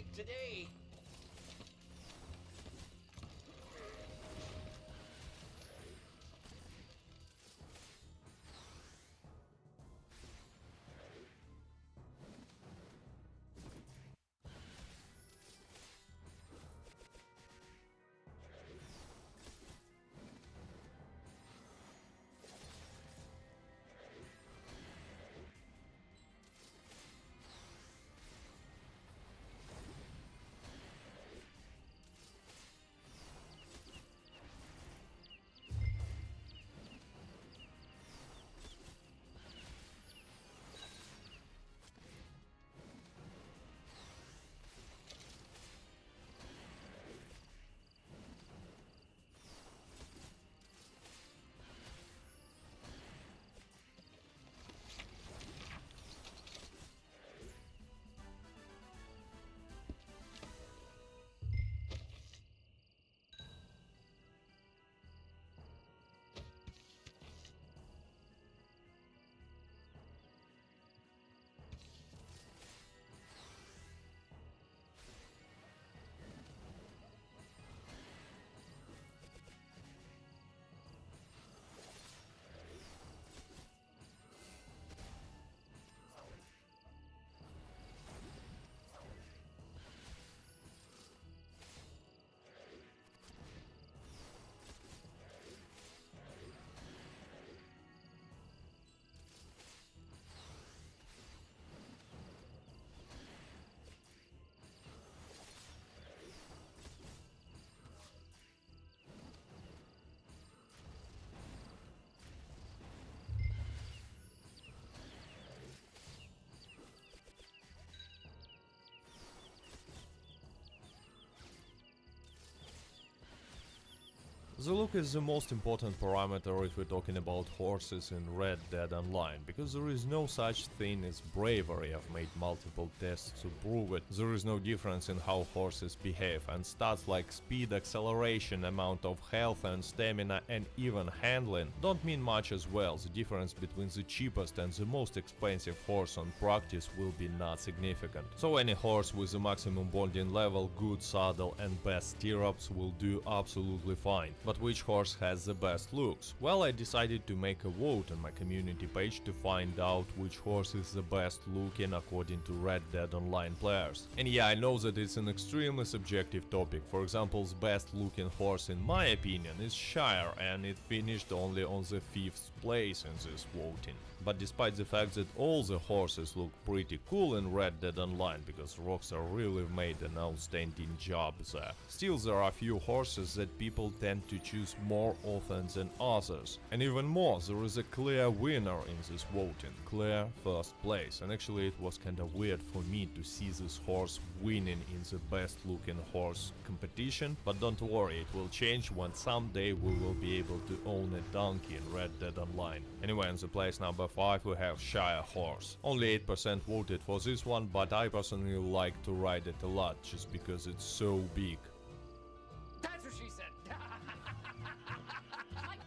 eat today? The look is the most important parameter if we're talking about horses in Red Dead Online, because there is no such thing as bravery. I've made multiple tests to prove it. There is no difference in how horses behave, and stats like speed, acceleration, amount of health and stamina and even handling don't mean much as well. The difference between the cheapest and the most expensive horse on practice will be not significant. So any horse with the maximum bonding level, good saddle and best stirrups will do absolutely fine. But which horse has the best looks? Well, I decided to make a vote on my community page to find out which horse is the best looking according to Red Dead Online players. And yeah, I know that it's an extremely subjective topic. For example, the best looking horse in my opinion is Shire, and it finished only on the 5th place in this voting. But despite the fact that all the horses look pretty cool in Red Dead Online, because Rockstar really made an outstanding job there, still there are a few horses that people tend to choose more often than others. And even more, there is a clear winner in this voting, clear first place. And actually it was kinda weird for me to see this horse winning in the best looking horse competition, but don't worry, it will change when someday we will be able to own a donkey in Red Dead Online. Anyway, in the place number 5 we have Shire horse. Only 8% voted for this one, but I personally like to ride it a lot, just because it's so big. That's what she said.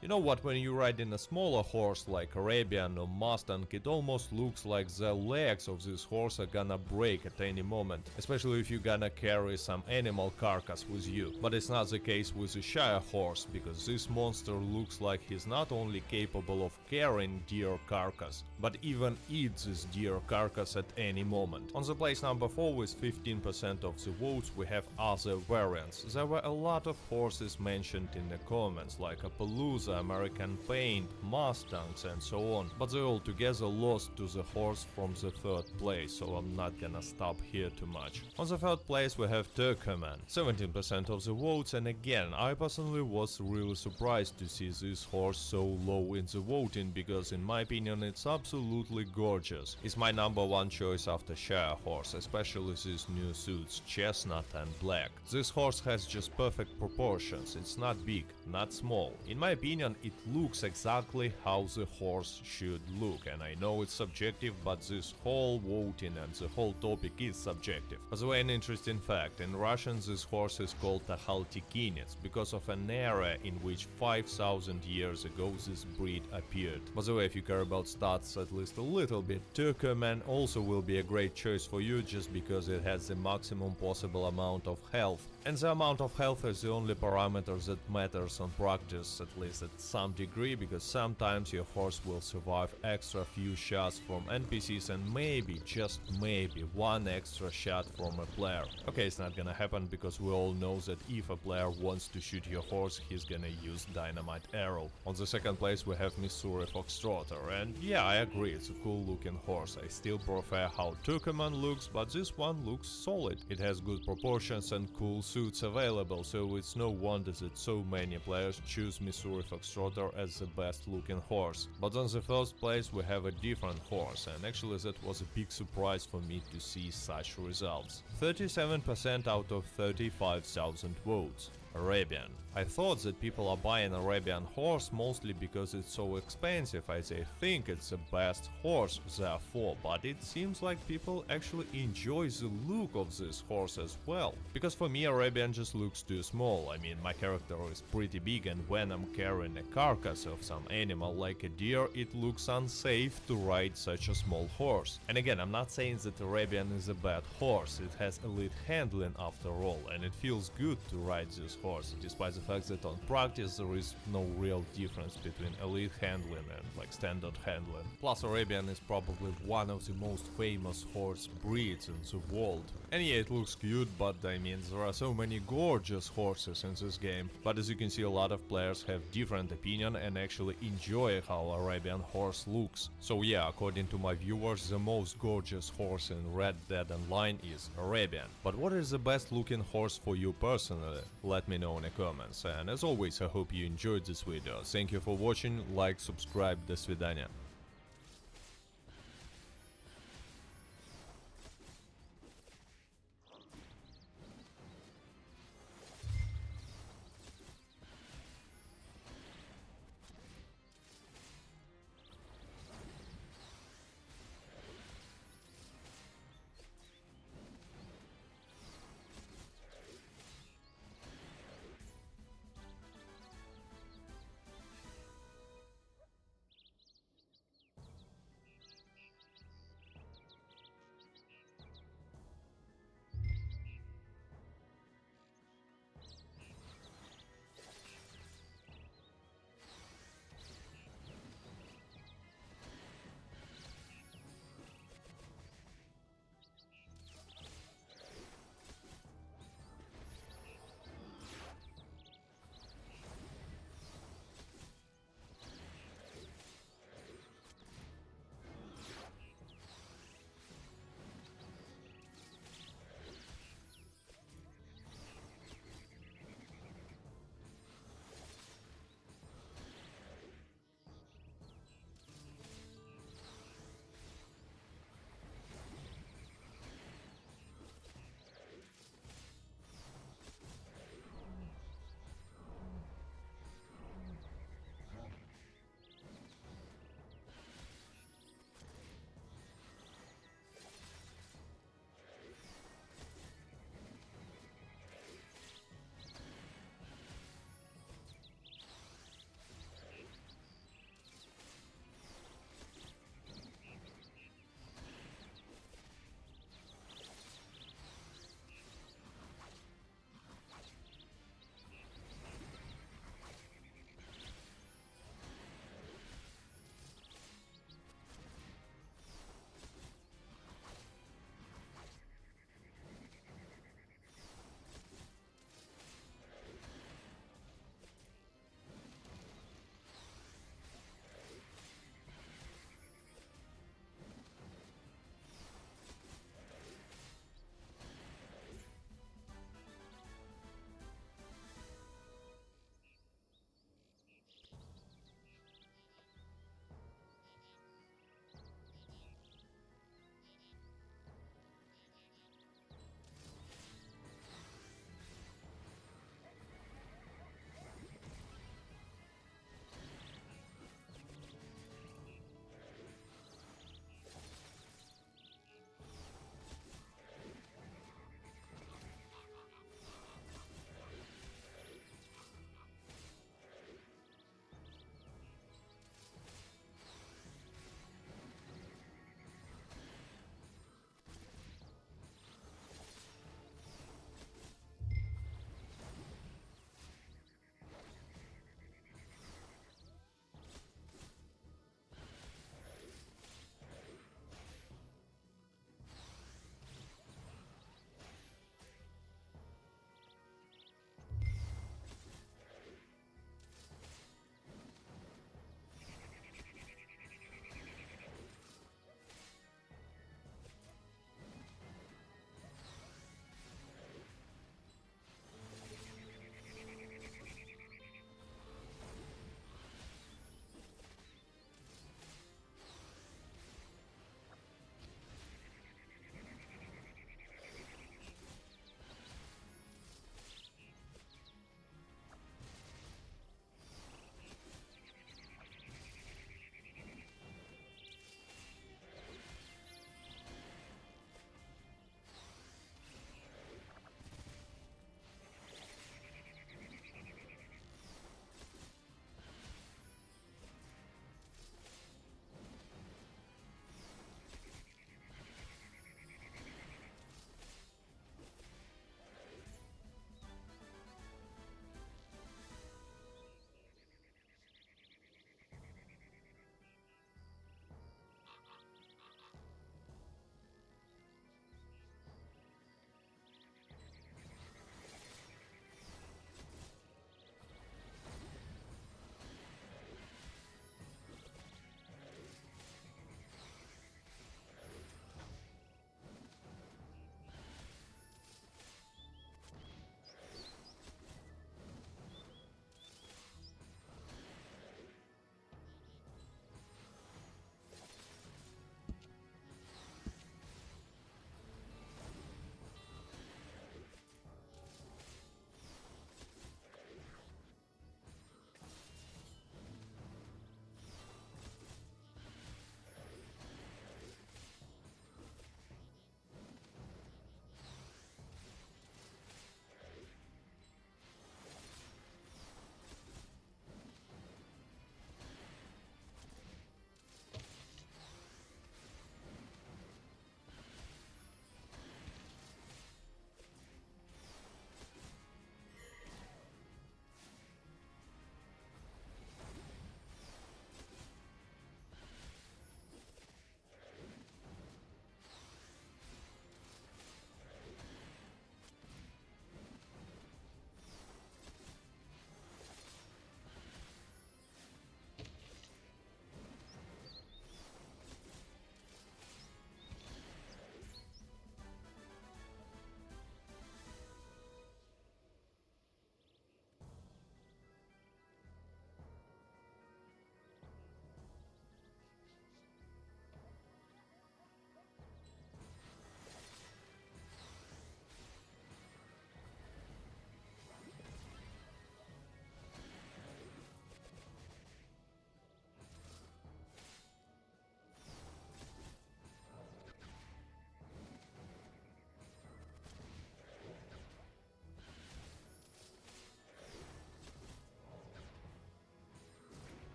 You know what, when you ride in a smaller horse like Arabian or Mustang, it almost looks like the legs of this horse are gonna break at any moment, especially if you're gonna carry some animal carcass with you. But it's not the case with the Shire horse, because this monster looks like he's not only capable of carrying deer carcass, but even eats this deer carcass at any moment. On the place number 4 with 15% of the votes we have other variants. There were a lot of horses mentioned in the comments, like Appaloosa, American Paint, Mustangs and so on, but they all together lost to the horse from the 3rd place, so I'm not gonna stop here too much. On the 3rd place we have Turkeyman, 17% of the votes, and again, I personally was really surprised to see this horse so low in the voting, because in my opinion it's absolutely gorgeous. It's my number 1 choice after Shire horse, especially these new suits, chestnut and black. This horse has just perfect proportions, it's not big, not small. In my opinion, opinion, it looks exactly how the horse should look. And I know it's subjective, but this whole voting and the whole topic is subjective. By the way, an interesting fact, in Russian this horse is called Takhaltikinets because of an era in which 5,000 years ago this breed appeared. By the way, if you care about stats at least a little bit, Turkmen also will be a great choice for you just because it has the maximum possible amount of health. And the amount of health is the only parameter that matters on practice, at least at some degree, because sometimes your horse will survive extra few shots from NPCs and maybe, just maybe, one extra shot from a player. Okay, it's not gonna happen because we all know that if a player wants to shoot your horse, he's gonna use dynamite arrow. On the second place we have Missouri Foxtrotter, and yeah, I agree, it's a cool looking horse. I still prefer how Turkmen looks, but this one looks solid. It has good proportions and cool suits available, so it's no wonder that so many players choose Missouri Foxtrotter as the best looking horse. But on the first place we have a different horse, and actually that was a big surprise for me to see such results. 37% out of 35,000 votes. Arabian. I thought that people are buying Arabian horse mostly because it's so expensive, as they think it's the best horse therefore, but it seems like people actually enjoy the look of this horse as well. Because for me Arabian just looks too small. I mean, my character is pretty big, and when I'm carrying a carcass of some animal like a deer, it looks unsafe to ride such a small horse. And again, I'm not saying that Arabian is a bad horse, it has elite handling after all, and it feels good to ride this horse, despite the fact that on practice there is no real difference between elite handling and like standard handling. Plus Arabian is probably one of the most famous horse breeds in the world. And yeah, it looks cute, but I mean there are so many gorgeous horses in this game. But as you can see, a lot of players have different opinion and actually enjoy how Arabian horse looks. So yeah, according to my viewers, the most gorgeous horse in Red Dead Online is Arabian. But what is the best looking horse for you personally? Let me know in the comments. And as always, I hope you enjoyed this video. Thank you for watching, like, subscribe, до свидания.